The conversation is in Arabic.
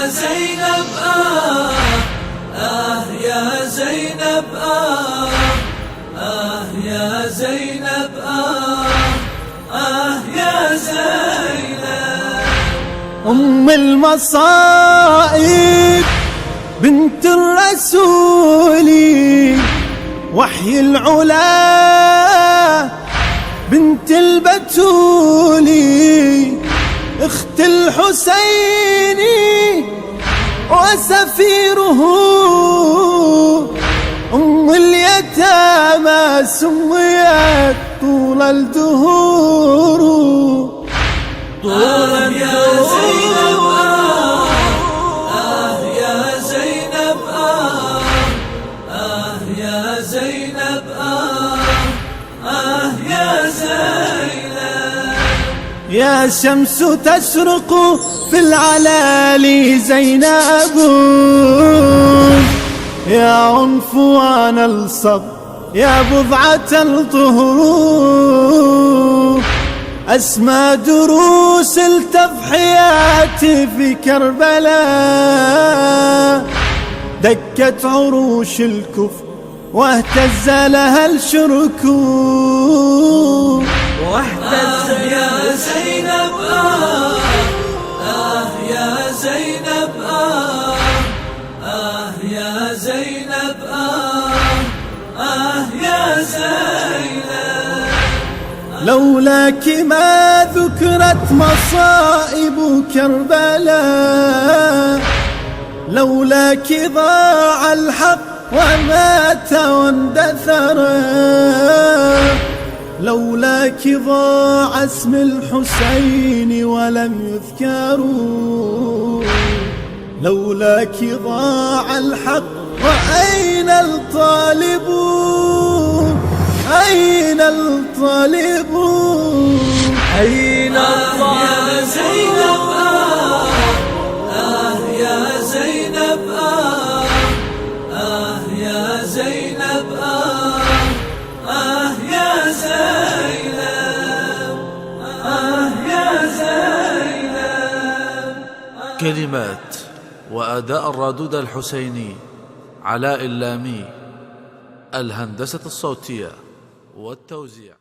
زينب يا زينب يا زينب يا زينب أم المصائب بنت الرسول وحي العلا بنت البتول اخت الحسين وسفيره أم اليتامى سميت طول الدهور يا زينب يا زينب يا زينب يا زينب يا شمس تشرق في العلالي زينب يا عنفوان الصب يا بضعة الطهور أسمى دروس التضحيات في كربلاء دكت عروش الكفر واهتز لها الشرك واهتز يا زينب يا زينب يا زينب يا زينب لولاك ما ذكرت مصائب كربلاء لولاك ضاع الحق ومات واندثر لولاك ضاع اسم الحسين ولم يذكر لولاك ضاع الحق وأين الطالب أين الطالب أين الطالب يا زينب يا زينب يا زينب يا زينب يا زينب كلمات وأداء الرادود الحسيني علاء اللامي، الهندسة الصوتية والتوزيع.